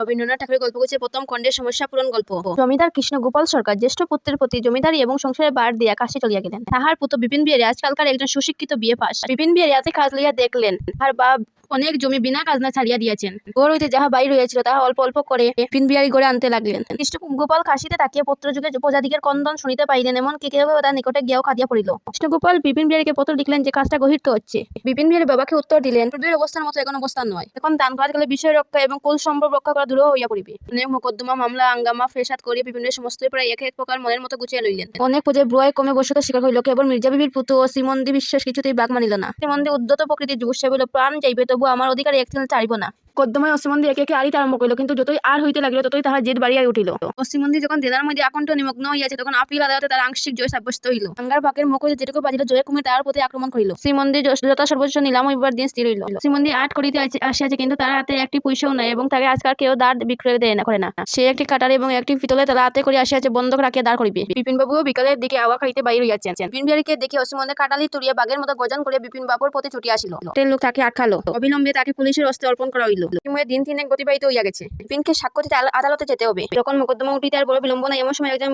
রবীন্দ্রনাথ ঠাকুরের গল্পগুচ্ছের প্রথম খণ্ডের সমস্যা পূরণ গল্প। জমিদার কৃষ্ণগোপাল সরকার জ্যেষ্ঠ পুত্রের প্রতি জমিদারি এবং সংসারের বার দিয়া কাশী চলিয়া গেলেন। তাহার পুত্র বিপিন বিহারী আজকালকার একজন সুশিক্ষিত বিএ পাস। বিপিন বিহারী হাতে কাজ লইয়া দেখলেন তাহার বাপ অনেক জমি বিনা কাজনা ছাড়িয়া দিয়াছেন। ঘর হইতে যাহা বাইর হইয়াছিল তাহা অল্প অল্প করে বিপিন বিহারী গড়ে আনতে লাগলেন। কৃষ্ণগোপাল কাশীতে তাকিয়া পত্রযুগে প্রজাদিগের ক্রন্দন শুনিতে পাইলেন, এমনকি কেউ তার নিকটে গিয়াও কাঁদিয়া পড়িল। কৃষ্ণগোপাল বিপিন বিহারীকে পত্র লিখলেন যে কাজটা গহিত হচ্ছে। বিপিন বিহারী বাবাকে উত্তর দিলেন, পূর্বের অবস্থার মতো এখন অবস্থান নয়। এখন দান কাজ গেলে বিষয় রক্ষা এবং কুল সম্ভব রক্ষা করা দূর হইয়া পড়িবে। অনেক মোকদ্দমা মামলা আঙ্গামা ফেসাদ করিয়া বিপিন সমস্ত প্রায় এক এক প্রকার মনের মতো গুছিয়ে লইলেন। অনেক পর্যায়ে ব্রয় কমে বসতে স্বীকার হইল। কেবল মির্জা বিবির পুত্র ও শ্রীমন্দি বিশ্বাস কিছুতেই বাগ মানিল না। শ্রীমন্দি উদ্যত প্রকৃতির যুবসে বলিল, প্রাণ যাইবে তবু আমার অধিকারে এক তিল চাইব না। কদ্দমায় অশ্রীমন্দি একে একে আড়িতে আরম্ভ করিল, কিন্তু যতই আর হইতে লাগিল ততই তাহার জেদ বাড়িয়া উঠিল। অশ্রীমন্দি যখন দেনার মধ্যে আকণ্ঠ নিমগ্ন হইয়াছে তখন আপিল আদালতে তার আংশিক জয় সাব্যস্ত হইল। আঙ্গার বাকের মুখ হইতে যেটুকু বাজিল জয় কুমির তার প্রতি আক্রমণ করিল। শ্রীমন্দি যথা সর্বোচ্চ নিলাম হইবার দিন স্থির হইল। শ্রীমন্দি আট করিতে আসিয়াছে, কিন্তু তার হাতে একটি পয়সাও নাই এবং তাকে আজকাল কেউ দাঁড় বিক্রয় করে না। সে একটি কাটারি এবং একটি পিতলের তালা হাতে করে আসিয়াছে, বন্ধক রাখিয়া দাঁড় করিবে। বিপিনবাবুও বিকালের দিকে আওয়া খাইতে বাইর হইয়াছেন। বিপিন বিহারীকে দেখে অশ্রীমন্দি কাটালি তুলিয়া বাঘের মতো গর্জন করিয়া বিপিন বাবুর প্রতি ছুটিয়া আসিল। লোক তাকে আটকালো। অবিলম্বে তাকে পুলিশের হস্তে অর্পণ করা হইল। দিন তিনেক অতিবাহিত হইয়া গেছে। বিপিনকে সাক্ষ্য দিতে আদালতে যেতে হবে। যখন মোকদ্দমা উঠিতে আর বড় বিলম্ব নাই, এমন সময় একজন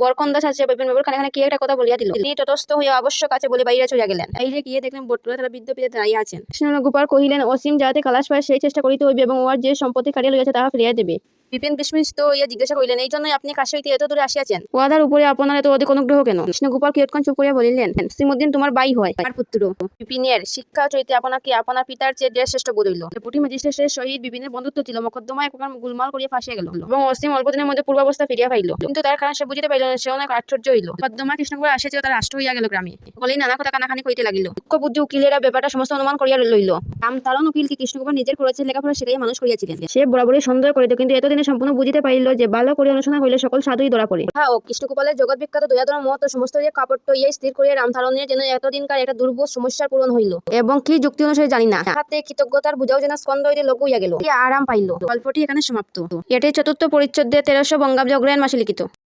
বরকন্দাজ আসিয়া বিপিন বাবুর কানে কানে কি একটা কথা বলিয়া দিল। তিনি তটস্থ হইয়া আবশ্যক আছে বলে বাইরে চলিয়া গেলেন। বাইরে গিয়ে দেখলেন বটতলা তারা বৃদ্ধ পিতা দাঁড়াইয়া আছেন। কৃষ্ণগোপাল কহিলেন, অসীম যাহাতে খালাস পায় সেই চেষ্টা করিতে হইবে এবং ওর যে সম্পত্তি কাটিয়া লইয়াছে তাহা ফিরিয়া দেবে। বিপিন বিস্মিত হইয়া জিজ্ঞাসা করিলেন, এই জন্যই আপনি কাশী হইতে এত দূরে আসিয়াছেন? ওয়াদার উপরে আপনার এত অধিক অনুগ্রহ কেন? কৃষ্ণগোপাল কিয়ৎক্ষণ চুপ করিয়া বলিলেন, শ্রীমুদ্দিন তোমার বাই হয়, তার পুত্র। বিপিনের শিক্ষা চরিতে আপনাকে আপনার পিতার চেয়ে দেশ শ্রেষ্ঠ বোধ হইল। ডেপুটি ম্যাজিস্ট্রেটের সহিত বিপিনের বন্ধুত্ব ছিল। মোকদ্দমা এক প্রকার গোলমাল করিয়া ফাঁসিয়া গেল এবং অসীম অল্প দিনের মধ্যে পূর্বাবস্থা ফিরিয়া পাইল। কিন্তু তার কারণ সে বুঝিতে পারিল না। সে অনেক আশ্চর্য হইল। মোকদ্দমা কৃষ্ণগোপাল আসিয়াছিল, তার রাষ্ট্র হইয়া গেল গ্রামে। সকলেই নানা কথা কানাকানি করিতে লাগিল। দুঃখ বুদ্ধি উকিলেরা ব্যাপারটা সমস্ত অনুমান করিয়া লইল। রামতারণ উকিলকে কৃষ্ণগোপাল নিজের করেছে লেখাপড়া শিখাইয়া মানুষ করিয়াছিলেন। সে বরাবরই সন্দেহ করিত, কিন্তু এতদিনে সম্পূর্ণ বুঝিতে পারিল যে ভালো করে অনুসন্ধান হইলে সকল সাধুই ধরা পড়ে। হ্যাঁ, ও কৃষ্ণগোপালের জগৎ বিখ্যাত দয়াধর মত সমস্ত কাপড় ইয়ে স্থির করিয়া রামতারণের যেন এতদিনকার একটা দুর্বোধ সমস্যার পূরণ হইল। এবং কি যুক্তি অনুসারে জানি না, হাতে কৃতজ্ঞতার বুঝাও যেন স্কন্ধ হইতে লঘু হইয়া গেল। আরাম পাইল। গল্পটি এখানে সমাপ্ত। এটাই চতুর্থ পরিচ্ছদে 1300 বঙ্গাব্দে অগ্রহায়ণ মাসে লিখিত।